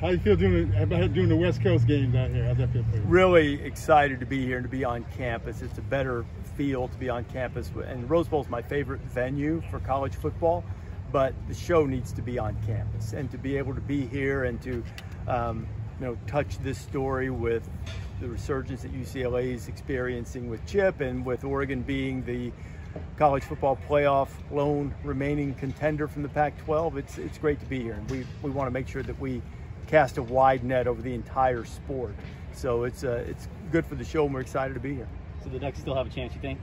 How do you feel doing the West Coast games out here? How's that feel for you? Really excited to be here and to be on campus. It's a better feel to be on campus. And Rose Bowl is my favorite venue for college football, but the show needs to be on campus. And to be able to be here and to touch this story with the resurgence that UCLA is experiencing with Chip, and with Oregon being the college football playoff lone remaining contender from the Pac-12, it's great to be here. And we want to make sure that we cast a wide net over the entire sport. So it's good for the show, and we're excited to be here. So the Ducks still have a chance, you think?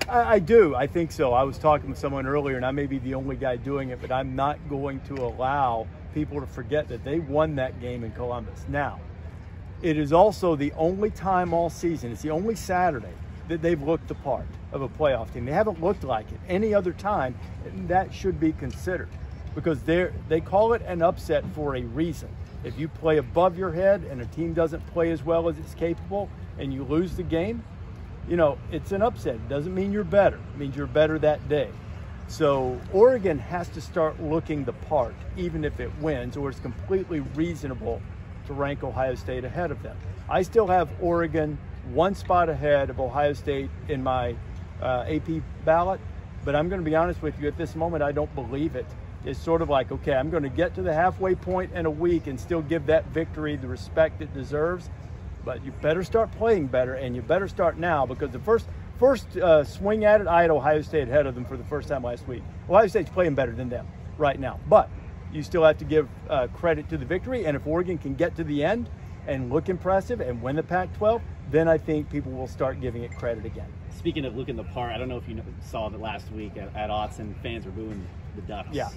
I do. I think so. I was talking with someone earlier, and I may be the only guy doing it, but I'm not going to allow people to forget that they won that game in Columbus. Now, it is also the only time all season, it's the only Saturday that they've looked the part of a playoff team. They haven't looked like it any other time, and that should be considered, because they call it an upset for a reason. If you play above your head and a team doesn't play as well as it's capable and you lose the game, it's an upset. It doesn't mean you're better. It means you're better that day. So Oregon has to start looking the part, even if it wins, or it's completely reasonable to rank Ohio State ahead of them. I still have Oregon one spot ahead of Ohio State in my AP ballot, but I'm going to be honest with you, at this moment, I don't believe it. It's sort of like, okay, I'm going to get to the halfway point in a week and still give that victory the respect it deserves, but you better start playing better, and you better start now, because the first swing at it, I had Ohio State ahead of them for the first time last week. Ohio State's playing better than them right now, but you still have to give credit to the victory, and if Oregon can get to the end and look impressive and win the Pac-12, then I think people will start giving it credit again. Speaking of looking the part, I don't know if you saw that last week at Autzen, fans were booing the Ducks. Yeah.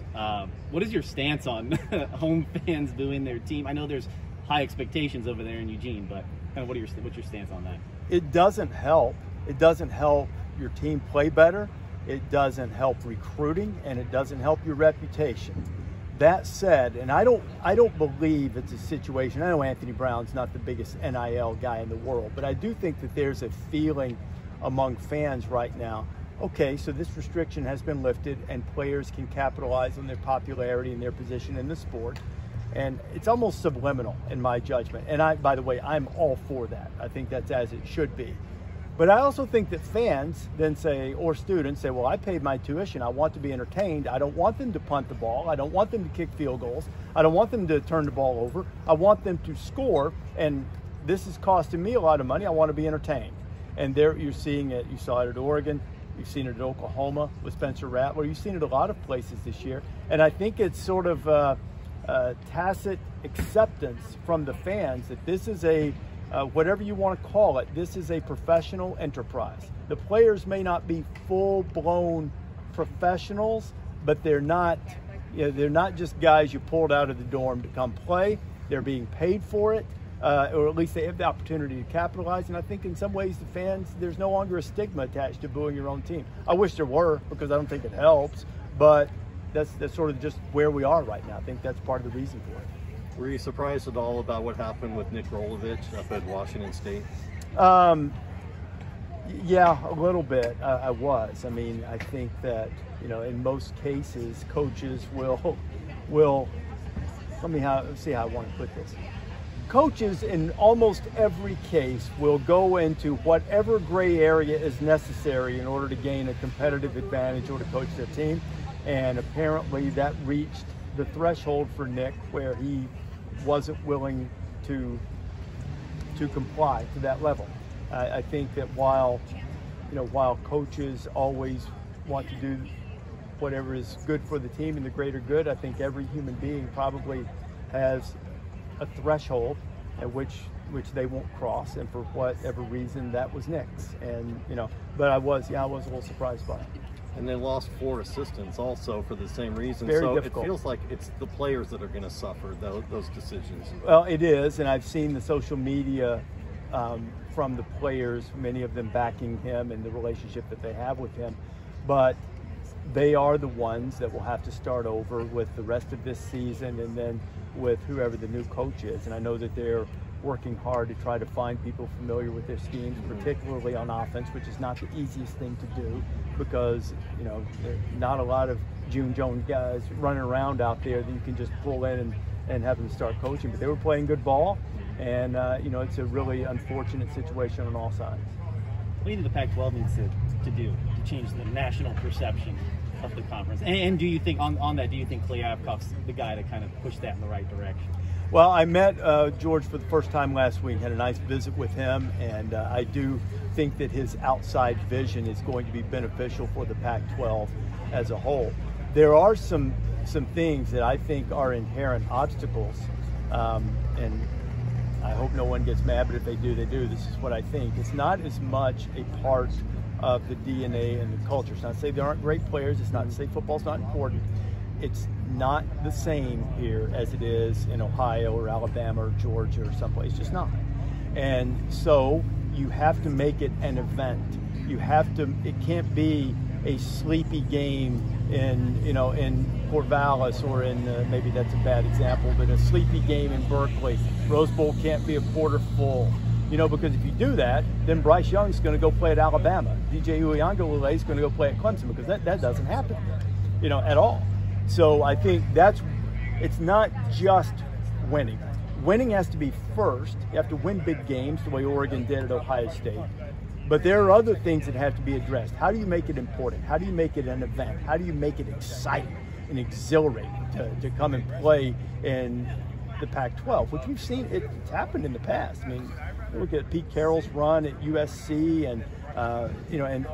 What is your stance on home fans booing their team? I know there's high expectations over there in Eugene, but kind of what's your stance on that? It doesn't help. It doesn't help your team play better. It doesn't help recruiting, and it doesn't help your reputation. That said, and I don't believe it's a situation. I know Anthony Brown's not the biggest NIL guy in the world, but I do think that there's a feeling among fans right now, okay, so this restriction has been lifted and players can capitalize on their popularity and their position in the sport. And it's almost subliminal in my judgment. And by the way, I'm all for that. I think that's as it should be. But I also think that fans then say, or students say, well, I paid my tuition. I want to be entertained. I don't want them to punt the ball. I don't want them to kick field goals. I don't want them to turn the ball over. I want them to score. And this is costing me a lot of money. I want to be entertained. And there you're seeing it. You saw it at Oregon. You've seen it at Oklahoma with Spencer Rattler. You've seen it a lot of places this year. And I think it's sort of tacit acceptance from the fans that this is whatever you want to call it, this is a professional enterprise. The players may not be full-blown professionals, but they're not just guys you pulled out of the dorm to come play. They're being paid for it, or at least they have the opportunity to capitalize. And I think in some ways the fans, there's no longer a stigma attached to booing your own team. I wish there were, because I don't think it helps, but that's sort of just where we are right now. I think that's part of the reason for it. Were you surprised at all about what happened with Nick Rolovich up at Washington State? Yeah, a little bit. I was. I mean, I think that, in most cases, coaches will see how I want to put this. Coaches in almost every case will go into whatever gray area is necessary in order to gain a competitive advantage or to coach their team. And apparently that reached the threshold for Nick where he wasn't willing to comply to that level. I think that while coaches always want to do whatever is good for the team and the greater good, I think every human being probably has a threshold at which they won't cross, and for whatever reason that was Nick's. And but I was a little surprised by it. And they lost 4 assistants also for the same reason. Very so difficult. It feels like it's the players that are going to suffer those decisions. Well, it is, and I've seen the social media from the players, many of them backing him and the relationship that they have with him. But they are the ones that will have to start over with the rest of this season, and then with whoever the new coach is. And I know that they're working hard to try to find people familiar with their schemes, particularly on offense, which is not the easiest thing to do, because there's not a lot of June Jones guys running around out there that you can just pull in and have them start coaching. But they were playing good ball, and you know, it's a really unfortunate situation on all sides. What do you think the Pac-12 needs to do to change the national perception of the conference? And do you think, on that, do you think Clay Avkoff's the guy to kind of push that in the right direction? Well, I met George for the first time last week, had a nice visit with him, and I do think that his outside vision is going to be beneficial for the Pac-12 as a whole. There are some things that I think are inherent obstacles, and I hope no one gets mad, but if they do, they do. This is what I think. It's not as much a part of the DNA and the culture. It's not to say there aren't great players. It's not to say football's not important. It's not the same here as it is in Ohio or Alabama or Georgia or someplace. It's just not. And so you have to make it an event. You have to, it can't be a sleepy game in, you know, in Corvallis or in, maybe that's a bad example, but a sleepy game in Berkeley. Rose Bowl can't be a quarter full. You know, because if you do that, then Bryce Young's going to go play at Alabama. DJ Uiagalelei is going to go play at Clemson, because that doesn't happen, you know, at all. So I think it's not just winning. Winning has to be first. You have to win big games the way Oregon did at Ohio State. But there are other things that have to be addressed. How do you make it important? How do you make it an event? How do you make it exciting and exhilarating to come and play in the Pac-12, which we've seen it's happened in the past. I mean, look at Pete Carroll's run at USC, and you know, and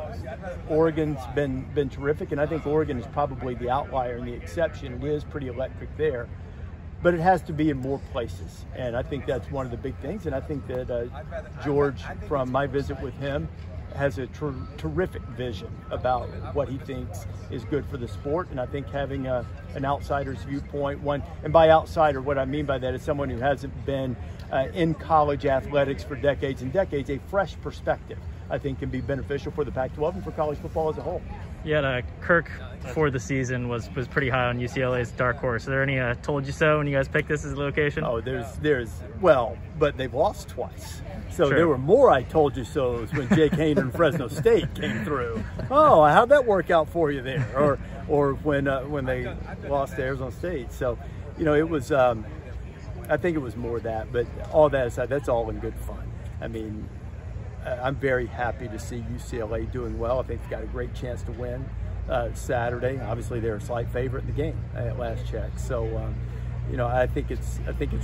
Oregon's been terrific, and I think Oregon is probably the outlier and the exception. It is pretty electric there, but it has to be in more places, and I think that's one of the big things. And I think that George, from my visit with him, has a terrific vision about what he thinks is good for the sport. And I think having an outsider's viewpoint, and by outsider, what I mean by that is someone who hasn't been in college athletics for decades and decades, a fresh perspective, I think, can be beneficial for the Pac-12 and for college football as a whole. Yeah, Kirk before the season was pretty high on UCLA's dark horse. Are there any told you so when you guys picked this as a location? Oh, well, but they've lost twice. So Sure. There were more I told you so's when Jake Hayden and Fresno State came through. Oh, how'd that work out for you there? Or when they lost to Arizona State. So, you know, it was, I think it was more that, but all that aside, that's all in good fun. I mean, I'm very happy to see UCLA doing well. I think they've got a great chance to win Saturday. Obviously, they're a slight favorite in the game at last check. So, you know, I think it's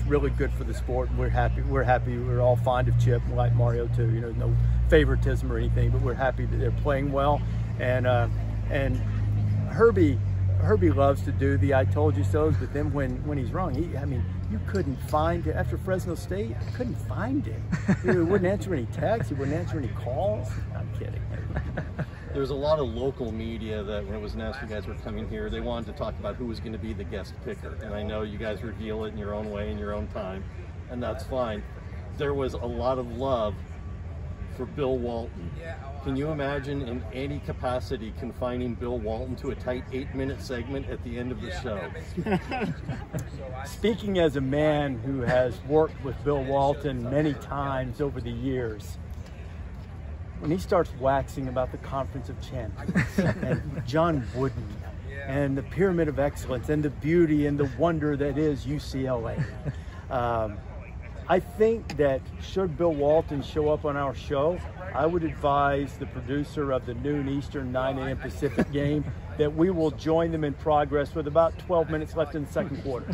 really good for the sport. And we're happy. We're all fond of Chip, like Mario too. You know, no favoritism or anything, but we're happy that they're playing well. And Herbie loves to do the "I told you so"s, but then when he's wrong, I mean, you couldn't find it after Fresno State. You couldn't find him. He wouldn't answer any texts. He wouldn't answer any calls. I'm kidding. There's a lot of local media that when it was announced you guys were coming here, they wanted to talk about who was going to be the guest picker. And I know you guys reveal it in your own way, in your own time, and that's fine. There was a lot of love for Bill Walton. Can you imagine in any capacity confining Bill Walton to a tight 8-minute segment at the end of the show? Speaking as a man who has worked with Bill Walton many times over the years, when he starts waxing about the Conference of Champions and John Wooden and the Pyramid of Excellence and the beauty and the wonder that is UCLA, I think that should Bill Walton show up on our show, I would advise the producer of the noon Eastern, 9 a.m. Pacific game that we will join them in progress with about 12 minutes left in the second quarter.